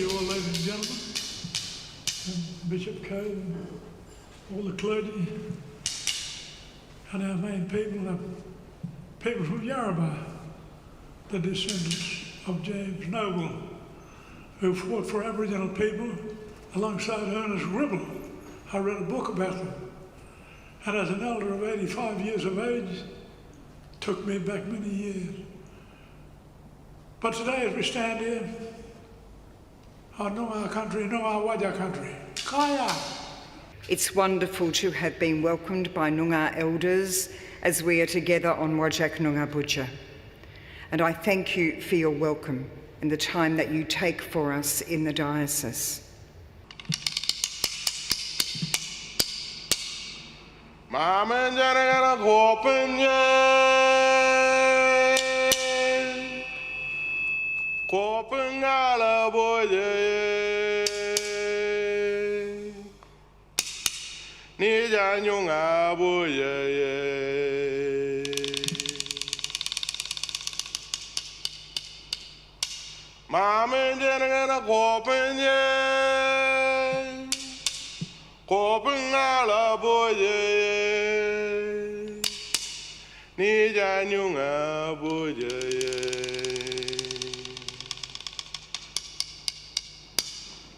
you all, ladies and gentlemen, and Bishop Coe, and all the clergy, and our main people, the people from Yarrabah, the descendants of James Noble, who fought for Aboriginal people alongside Ernest Gribble. I read a book about them. And as an elder of 85 years of age, took me back many years. But today as we stand here, I know our country, know our Wadja country. Kaya! It's wonderful to have been welcomed by Noongar elders as we are together on Wajak Noongar Butcher. And I thank you for your welcome and the time that you take for us in the diocese.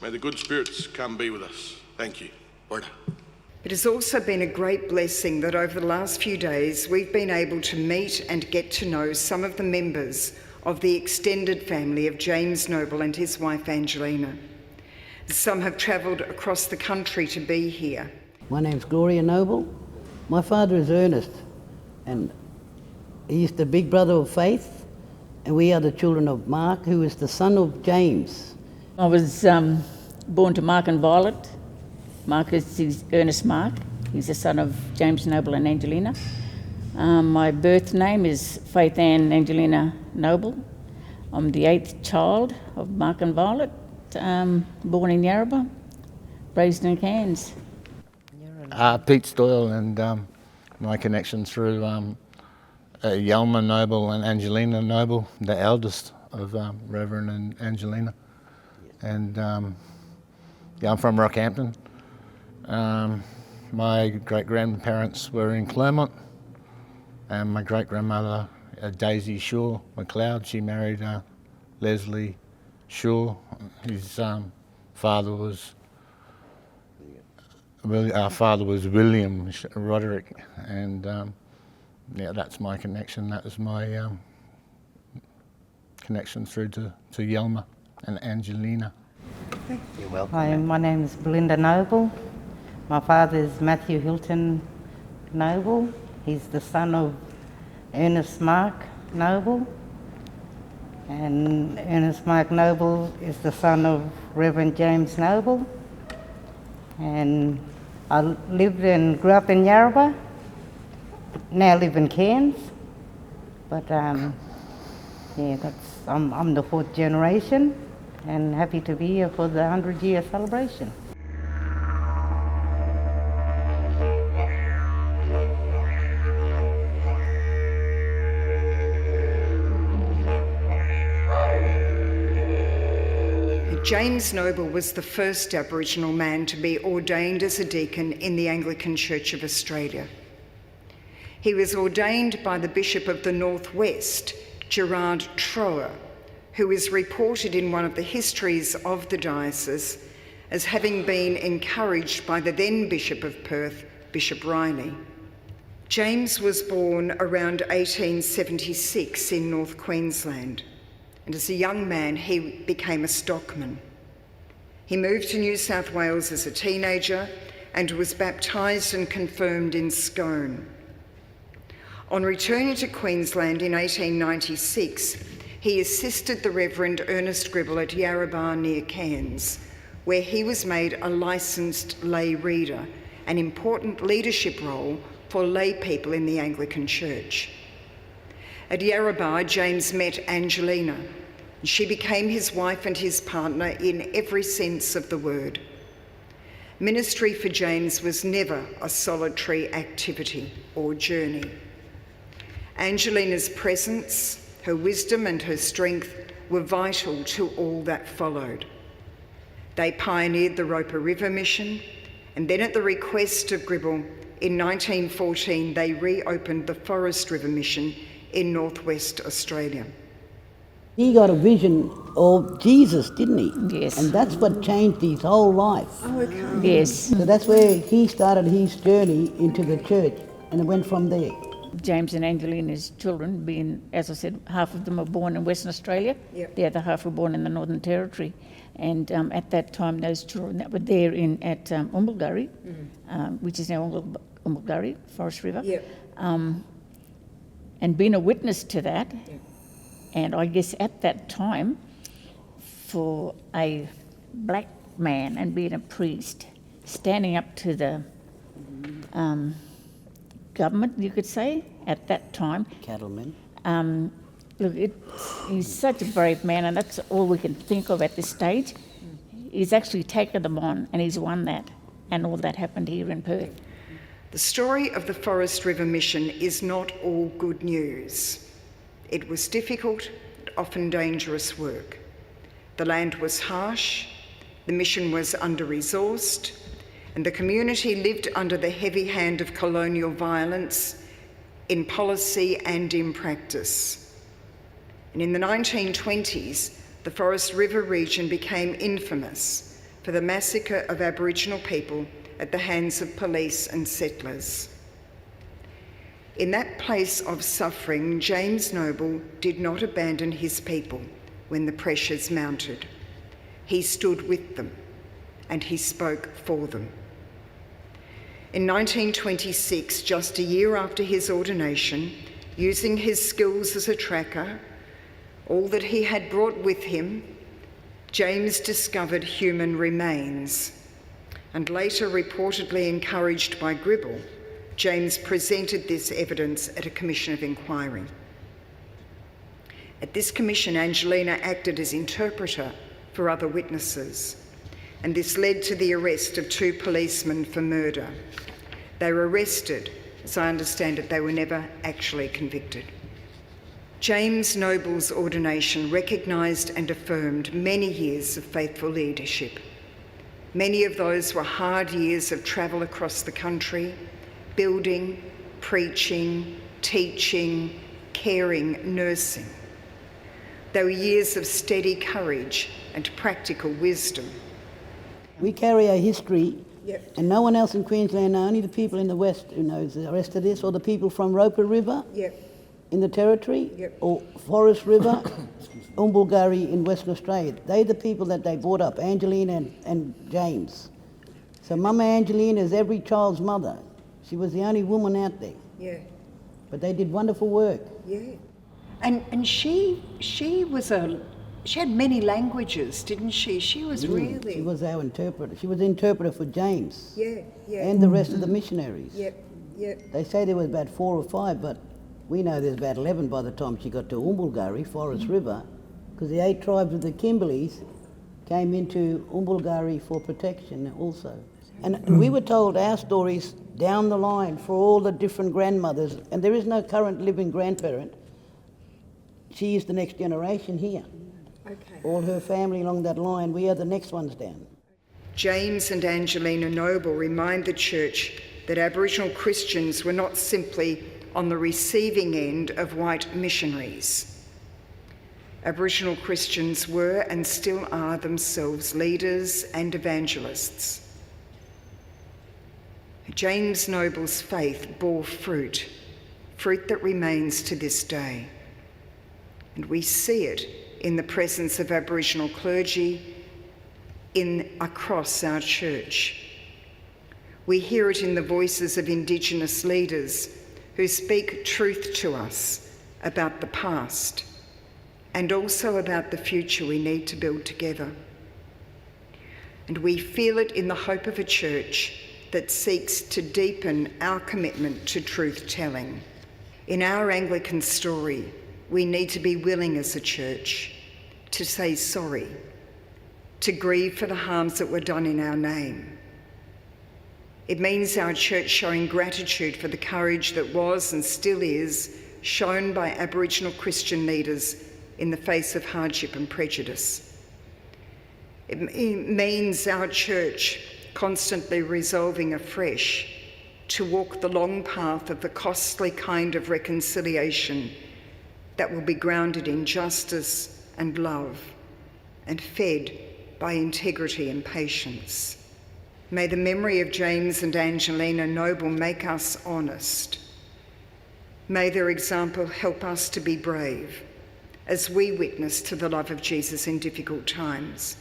May the good spirits come be with us. Thank you. Order. It has also been a great blessing that over the last few days we've been able to meet and get to know some of the members of the extended family of James Noble and his wife Angelina. Some have travelled across the country to be here. My name's Gloria Noble. My father is Ernest, and he's the big brother of Faith, and we are the children of Mark, who is the son of James. I was born to Mark and Violet. Mark is Ernest Mark. He's the son of James Noble and Angelina. My birth name is Faith Ann Angelina Noble. I'm the 8th child of Mark and Violet, born in Yarrabah, raised in Cairns. Pete Stoyle, and my connection through Yelma Noble and Angelina Noble, the eldest of Reverend and Angelina. And yeah, I'm from Rockhampton. My great-grandparents were in Claremont, and my great-grandmother, Daisy Shaw McLeod, she married Leslie Shaw. His father was our father was William Roderick, and yeah, that's my connection. That was my connection through to Yelma and Angelina. You're welcome. Hi, my name is Belinda Noble. My father is Matthew Hilton Noble. He's the son of Ernest Mark Noble. And Ernest Mark Noble is the son of Reverend James Noble. And I lived and grew up in Yarrabah. Now live in Cairns. But yeah, I'm the 4th generation, and happy to be here for the 100-year celebration. James Noble was the first Aboriginal man to be ordained as a deacon in the Anglican Church of Australia. He was ordained by the Bishop of the North West, Gerard Trower, who is reported in one of the histories of the diocese as having been encouraged by the then Bishop of Perth, Bishop Riley. James was born around 1876 in North Queensland, and as a young man he became a stockman. He moved to New South Wales as a teenager and was baptised and confirmed in Scone. On returning to Queensland in 1896, he assisted the Reverend Ernest Gribble at Yarrabah near Cairns, where he was made a licensed lay reader, an important leadership role for lay people in the Anglican Church. At Yarrabah, James met Angelina. She became his wife and his partner in every sense of the word. Ministry for James was never a solitary activity or journey. Angelina's presence, her wisdom and her strength were vital to all that followed. They pioneered the Roper River Mission, and then at the request of Gribble, in 1914 they reopened the Forest River Mission in northwest Australia. He got a vision of Jesus, didn't he? Yes. And that's what changed his whole life. Oh, okay. Yes. So that's where he started his journey into the church, and it went from there. James and Angelina's children, being, as I said, half of them were born in Western Australia, Yep. the other half were born in the Northern Territory. And at that time, those children that were there at Umbulgurri, which is now Umbulgurri, Forest River, Yep. and being a witness to that, and I guess at that time, for a black man and being a priest, standing up to the government, you could say, at that time. Cattlemen. Look, he's such a brave man, and that's all we can think of at this stage. He's actually taken them on, and he's won that, and all that happened here in Perth. The story of the Forest River Mission is not all good news. It was difficult, often dangerous work. The land was harsh, the mission was under-resourced, and the community lived under the heavy hand of colonial violence in policy and in practice. And in the 1920s, the Forest River region became infamous for the massacre of Aboriginal people at the hands of police and settlers. In that place of suffering, James Noble did not abandon his people when the pressures mounted. He stood with them and he spoke for them. In 1926, just a year after his ordination, using his skills as a tracker, all that he had brought with him, James discovered human remains, and later reportedly encouraged by Gribble, James presented this evidence at a commission of inquiry. At this commission, Angelina acted as interpreter for other witnesses, and this led to the arrest of 2 policemen for murder. They were arrested. As I understand it, they were never actually convicted. James Noble's ordination recognised and affirmed many years of faithful leadership. Many of those were hard years of travel across the country, building, preaching, teaching, caring, nursing. They were years of steady courage and practical wisdom. We carry a history, Yep. and no one else in Queensland, only the people in the West who knows the rest of this, or the people from Roper River in the Territory, Yep. or Forest River, Umbulgurri in Western Australia. They're the people that they brought up, Angelina and James. So Mama Angelina is every child's mother. She was the only woman out there. Yeah, But they did wonderful work. yeah. And she had many languages, didn't she? She was really... She was our interpreter. She was the interpreter for James Yeah, yeah. and the rest of the missionaries. Yep, yep. They say there was about 4 or 5, but we know there's about 11 by the time she got to Umbulgurri, Forest River, because the 8 tribes of the Kimberleys came into Umbulgurri for protection also. And we were told our stories down the line for all the different grandmothers, and there is no current living grandparent. She is the next generation here. Okay. All her family along that line, we are the next ones down. James and Angelina Noble remind the Church that Aboriginal Christians were not simply on the receiving end of white missionaries. Aboriginal Christians were and still are themselves leaders and evangelists. James Noble's faith bore fruit that remains to this day. And we see it in the presence of Aboriginal clergy across our church. We hear it in the voices of Indigenous leaders who speak truth to us about the past and also about the future we need to build together. And we feel it in the hope of a church that seeks to deepen our commitment to truth-telling. In our Anglican story, we need to be willing as a church to say sorry, to grieve for the harms that were done in our name. It means our church showing gratitude for the courage that was and still is shown by Aboriginal Christian leaders in the face of hardship and prejudice. It means our church constantly resolving afresh to walk the long path of the costly kind of reconciliation that will be grounded in justice and love and fed by integrity and patience. May the memory of James and Angelina Noble make us honest. May their example help us to be brave as we witness to the love of Jesus in difficult times.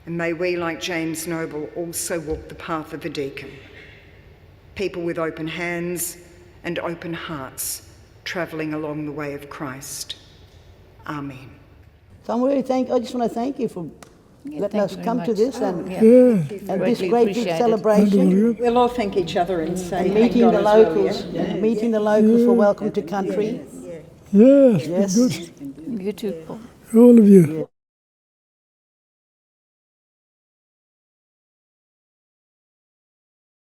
And may we, like James Noble, also walk the path of a deacon. People with open hands and open hearts, travelling along the way of Christ. Amen. So I just want to thank you for letting thank us you very come to much. this and Yeah. this Greatly great big appreciate it. celebration. We'll all thank each other and say And thank meeting God the as well, locals, yeah? and meeting the locals for Welcome to Country. Yes, Yes. good. You too, Paul. All of you.